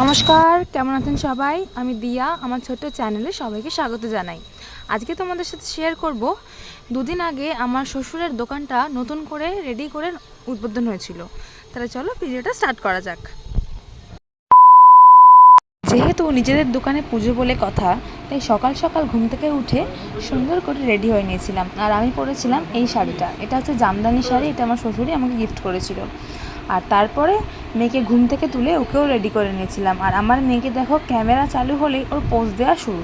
নমস্কার, কেমন আছেন সবাই? আমি দিয়া, আমার ছোট্ট চ্যানেলে সবাইকে স্বাগত জানাই। আজকে তোমাদের সাথে শেয়ার করব, দুদিন আগে আমার শ্বশুরের দোকানটা নতুন করে রেডি করে উদ্বোধন হয়েছিল। তাহলে চলো ভিডিওটা স্টার্ট করা যাক। যেহেতু নিজেদের দোকানে পুজো বলে কথা, তাই সকাল সকাল ঘুম থেকে উঠে সুন্দর করে রেডি হয়ে নিয়েছিলাম। আর আমি পরেছিলাম এই শাড়িটা, এটা হচ্ছে জামদানি শাড়ি, এটা আমার শ্বশুরই আমাকে গিফট করেছিল। আর তারপরে মেয়েকে ঘুম থেকে তুলে ওকেও রেডি করে নিয়েছিলাম। আর আমার মেয়েকে দেখো, ক্যামেরা চালু হলেই ওর পোজ দেওয়া শুরু।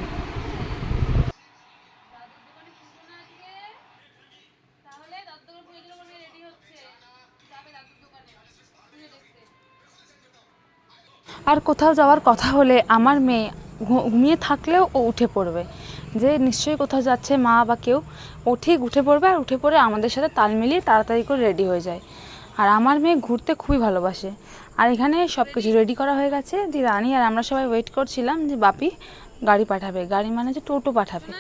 আর কোথাও যাওয়ার কথা হলে আমার মেয়ে ঘুমিয়ে থাকলেও ও উঠে পড়বে, যে নিশ্চয়ই কোথাও যাচ্ছে মা বা কেউ, ও ঠিক উঠে পড়বে। আর উঠে পড়ে আমাদের সাথে তাল মিলিয়ে তাড়াতাড়ি করে রেডি হয়ে যায়। আর আমার মেয়ে ঘুরতে খুবই ভালোবাসে। আর এখানে সব কিছু রেডি করা হয়ে গেছে। দি রানী আর আমরা সবাই ওয়েট করছিলাম যে বাপি গাড়ি পাঠাবে, গাড়ি মানে যে টোটো পাঠাবে,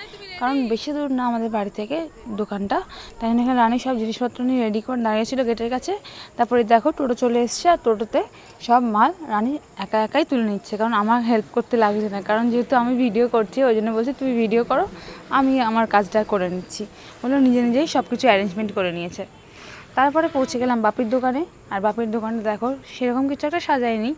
কারণ বেশি দূর না আমাদের বাড়ি থেকে দোকানটা। তাই জন্য এখানে রানী সব জিনিসপত্র নিয়ে রেডি করে দাঁড়িয়েছিল গেটের কাছে। তারপরে দেখো টোটো চলে এসছে, আর টোটোতে সব মাল রানী একা একাই তুলে নিচ্ছে, কারণ আমার হেল্প করতে লাগছে না। কারণ যেহেতু আমি ভিডিও করছি, ওই জন্য বলছি তুমি ভিডিও করো, আমি আমার কাজটা করে নিচ্ছি বলে নিজে নিজেই সব কিছু অ্যারেঞ্জমেন্ট করে নিয়েছে। তারপরে পৌঁছে গেলাম বাপির দোকানে। আর বাপির দোকানে দেখো সেরকম কিছু একটা সাজায়নি,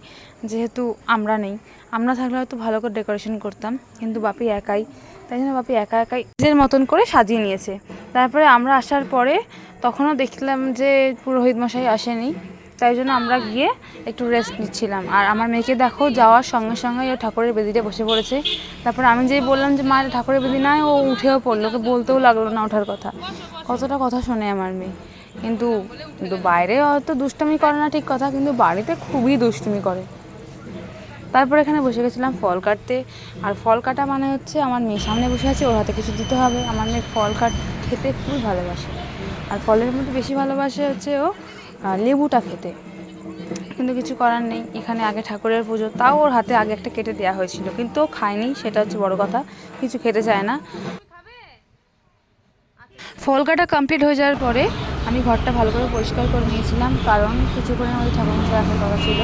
যেহেতু আমরা নেই। আমরা থাকলে হয়তো ভালো করে ডেকোরেশন করতাম, কিন্তু বাপি একাই, তাই জন্য বাপি একা একাই নিজের মতন করে সাজিয়ে নিয়েছে। তারপরে আমরা আসার পরে তখনও দেখলাম যে পুরোহিত মশাই আসেনি, তাই জন্য আমরা গিয়ে একটু রেস্ট নিচ্ছিলাম। আর আমার মেয়েকে দেখো যাওয়ার সঙ্গে সঙ্গে ও ঠাকুরের বেদিতে বসে পড়েছে। তারপরে আমি যেই বললাম যে মা ঠাকুরের বেদি নয়, ও উঠেও পড়লো, ওকে বলতেও লাগলো না ওঠার কথা। কতটা কথা শোনে আমার মেয়ে। কিন্তু বাইরে হয়তো দুষ্টুমি করে না ঠিক কথা, কিন্তু বাড়িতে খুবই দুষ্টুমি করে। তারপর এখানে বসে গেছিলাম ফল কাটতে। আর ফল কাটা মানে হচ্ছে আমার মেয়ের সামনে বসে আছে, ওর হাতে কিছু দিতে হবে। আমার মেয়ে ফল খেতে খুবই ভালোবাসে। আর ফলের মধ্যে বেশি ভালোবাসে হচ্ছে ও লেবুটা খেতে। কিন্তু কিছু করার নেই, এখানে আগে ঠাকুরের পুজো, তাও ওর হাতে আগে একটা কেটে দেওয়া হয়েছিল, কিন্তু ও খায়নি, সেটা হচ্ছে বড় কথা। কিছু খেতে চায় না। ফল কাটা কমপ্লিট হয়ে যাওয়ার পরে আমি ঘরটা ভালো করে পরিষ্কার করে নিয়েছিলাম, কারণ কিছুক্ষণের মধ্যে ঠাকুরমশাই আসার কথা ছিল।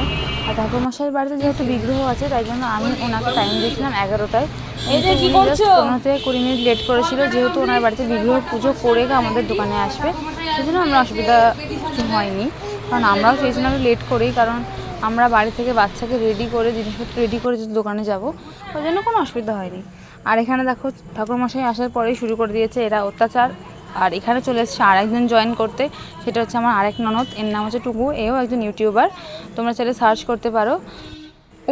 আর ঠাকুরমশাইয়ের বাড়িতে যেহেতু বিগ্রহ আছে, তাই জন্য আমি ওনাকে টাইম দিয়েছিলাম 11টায়। 15 থেকে 20 মিনিট লেট করেছিল, যেহেতু ওনার বাড়িতে বিগ্রহ পুজো করে আমাদের দোকানে আসবে, সেজন্য আমরা অসুবিধা কিছু হয়নি। কারণ আমরাও চেয়েছিলাম লেট করেই, কারণ আমরা বাড়ি থেকে বাচ্চাকে রেডি করে জিনিসপত্র রেডি করে যদি দোকানে যাব, ওই জন্য কোনো অসুবিধা হয়নি। আর এখানে দেখো ঠাকুরমশাই আসার পরেই শুরু করে দিয়েছে এরা অত্যাচার। আর এখানে চলে এসেছে আরেকজন জয়েন করতে, সেটা হচ্ছে আমার আরেক ননদ, এর নাম হচ্ছে টুকু, এও একজন ইউটিউবার। তোমরা চাইলে সার্চ করতে পারো,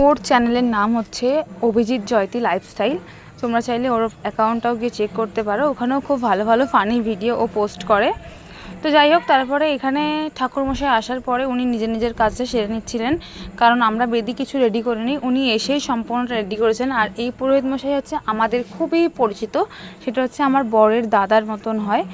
ওর চ্যানেলের নাম হচ্ছে অভিজিৎ জয়তী লাইফস্টাইল। তোমরা চাইলে ওর অ্যাকাউন্টটাও গিয়ে চেক করতে পারো, ওখানেও খুব ভালো ভালো ফানি ভিডিও ও পোস্ট করে। তো যাই হোক, তারপরে এখানে ঠাকুরমশাই আসার পরে উনি নিজের কাজটা সেরে নিচ্ছিলেন, কারণ আমরা বেদি কিছু রেডি করিনি, উনি এসেই সম্পূর্ণটা রেডি করেছেন। আর এই পুরোহিত মশাই হচ্ছে আমাদের খুবই পরিচিত, সেটা হচ্ছে আমার বরের দাদার মতন হয়।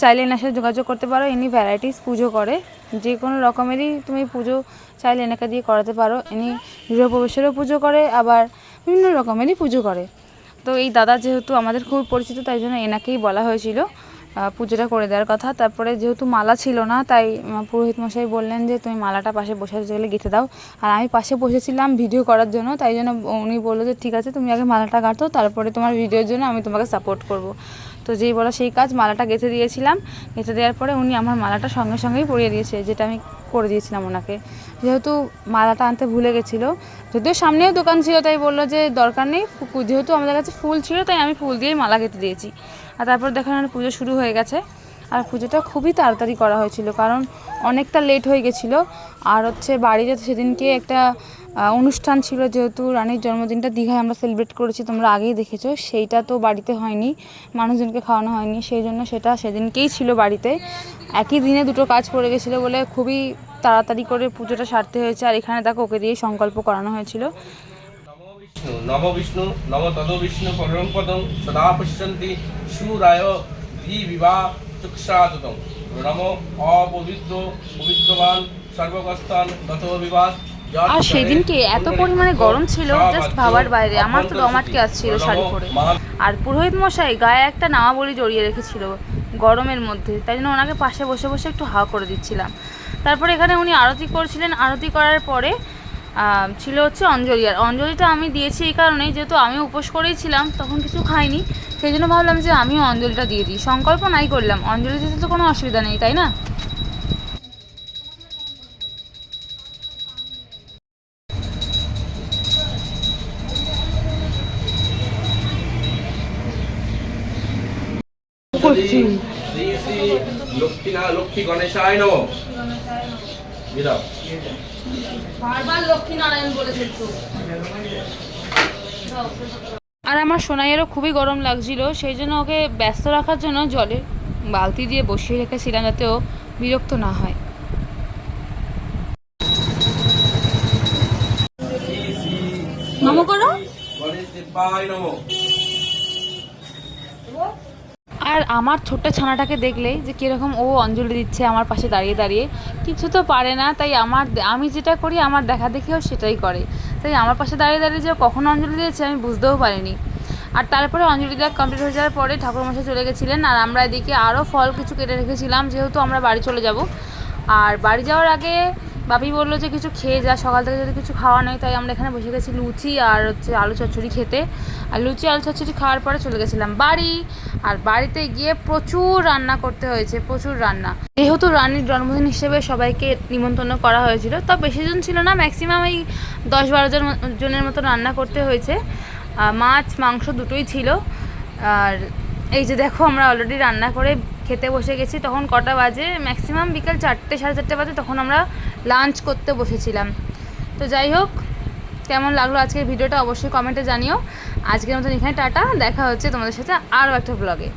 চাইলে এনার সাথে যোগাযোগ করতে পারো, ইনি ভ্যারাইটিস পুজো করে, যে কোনো রকমেরই তুমি পুজো চাইলে এনাকে দিয়ে করাতে পারো। ইনি গৃহপ্রবেশেরও পুজো করে, আবার বিভিন্ন রকমেরই পুজো করে। তো এই দাদা যেহেতু আমাদের খুব পরিচিত, তাই জন্য এনাকেই বলা হয়েছিল পুজোটা করে দেওয়ার কথা। তারপরে যেহেতু মালা ছিল না, তাই পুরোহিত মশাই বললেন যে তুমি মালাটা পাশে বসে গেলে গেঁথে দাও। আর আমি পাশে বসেছিলাম ভিডিও করার জন্য, তাই জন্য উনি বললো যে ঠিক আছে, তুমি আগে মালাটা গাঁথো, তারপরে তোমার ভিডিওর জন্য আমি তোমাকে সাপোর্ট করব। তো যেই বলা সেই কাজ, মালাটা গেঁথে দিয়েছিলাম। গেঁথে দেওয়ার পরে উনি আমার মালাটা সঙ্গে সঙ্গেই পরিয়ে দিয়েছে, যেটা আমি করে দিয়েছিলাম ওনাকে। যেহেতু মালাটা আনতে ভুলে গেছিলো, যদিও সামনেও দোকান ছিল, তাই বললো যে দরকার নেই, যেহেতু আমাদের কাছে ফুল ছিল, তাই আমি ফুল দিয়েই মালা গেঁথে দিয়েছি। আর তারপর দেখেন পুজো শুরু হয়ে গেছে। আর পুজোটা খুবই তাড়াতাড়ি করা হয়েছিল, কারণ অনেকটা লেট হয়ে গেছিলো। আর হচ্ছে বাড়িতে সেদিনকে একটা অনুষ্ঠান ছিল, যেহেতু রানীর জন্মদিনটা দীঘায় আমরা সেলিব্রেট করেছি, তোমরা আগেই দেখেছো, সেইটা তো বাড়িতে হয়নি, মানুষজনকে খাওয়ানো হয়নি, সেই জন্য সেটা সেদিনকেই ছিল বাড়িতে। একই দিনে দুটো কাজ পড়ে গেছিলো বলে খুবই তাড়াতাড়ি করে পুজোটা সারতে হয়েছে। আর এখানে দেখো ওকে দিয়েই সংকল্প করানো হয়েছিল। নম বিষ্ণু নম তদ বিষ্ণু পরম পদং সদা পশ্যন্তি সুরায় বিবাহ চক্ষুষাতং নম অপবিত্র পবিত্রবান সর্বগস্থান গত বিবাদ। আর সেদিনকে এত পরিমাণে গরম ছিল, জাস্ট ভাবার বাইরে, আমার তো দম আটকে আসছিল শাড়ি পরে। আর পুরোহিত মশাই গায়ে একটা নামাবলি জড়িয়ে রেখেছিল গরমের মধ্যে, তাই জন্য ওনাকে পাশে বসে বসে একটু হাওয়া করে দিচ্ছিলাম। তারপরে এখানে উনি আরতি করছিলেন। আরতি করার পরে ছিল হচ্ছে অঞ্জলি। আর অঞ্জলিটা আমি দিয়েছি এই কারণেই, যেহেতু আমি উপোস করেই ছিলাম, তখন কিছু খাইনি, সেই জন্য ভাবলাম যে আমিও অঞ্জলিটা দিয়ে দিই। সংকল্প নাই করলাম, অঞ্জলি দিতে তো কোনো অসুবিধা নেই, তাই না? শ্রী শ্রী লক্ষ্মী গণেশায় নমঃ। বিরাম। বারবার লক্ষ্মী নারায়ণ বলেছে তো। আর আমার সোনাইয়েরও খুবই গরম লাগছিল, সেই জন্য ওকে ব্যস্ত রাখার জন্য জলের বালতি দিয়ে বসিয়ে রেখেছিলাম, যাতে ও বিরক্ত না হয়। নমো করো। গণেশ দেবায় নমঃ। আর আমার ছোট্ট ছানাটাকে দেখলেই যে কীরকম ও অঞ্জলি দিচ্ছে আমার পাশে দাঁড়িয়ে দাঁড়িয়ে, কিছু তো পারে না, তাই আমি যেটা করি আমার দেখা দেখেও সেটাই করে। তাই আমার পাশে দাঁড়িয়ে দাঁড়িয়ে যে ও কখন অঞ্জলি দিয়েছে আমি বুঝতেও পারিনি। আর তারপরে অঞ্জলি দেওয়া কমপ্লিট হয়ে যাওয়ার পরে ঠাকুরমশাই চলে গেছিলেন, আর আমরা এদিকে আরও ফল কিছু কেটে রেখেছিলাম, যেহেতু আমরা বাড়ি চলে যাব। আর বাড়ি যাওয়ার আগে বাপি বললো যে কিছু খেয়ে যা, সকাল থেকে যদি কিছু খাওয়া নেই, তাই আমরা এখানে বসে গেছি লুচি আর হচ্ছে আলু চচ্চড়ি খেতে। আর লুচি আলু চচ্চড়ি খাওয়ার পরে চলে গেছিলাম বাড়ি। আর বাড়িতে গিয়ে প্রচুর রান্না করতে হয়েছে, প্রচুর রান্না, যেহেতু রানীর জন্মদিন হিসেবে সবাইকে নিমন্ত্রণ করা হয়েছিল। তা বেশি জন ছিল না, ম্যাক্সিমাম এই 10-12 জনের মতো রান্না করতে হয়েছে। মাছ মাংস দুটোই ছিল। আর এই যে দেখো, আমরা অলরেডি রান্না করে খেতে বসে গেছি। তখন কটা বাজে, ম্যাক্সিমাম বিকেল 4টে সাড়ে 4টে বাজে, তখন আমরা লাঞ্চ করতে বসেছিলাম। তো যাই হোক, কেমন লাগলো আজকের ভিডিওটা অবশ্যই কমেন্টে জানিও। আজকের মতন এখানে টাটা, দেখা হচ্ছে তোমাদের সাথে আরও একটা ব্লগে।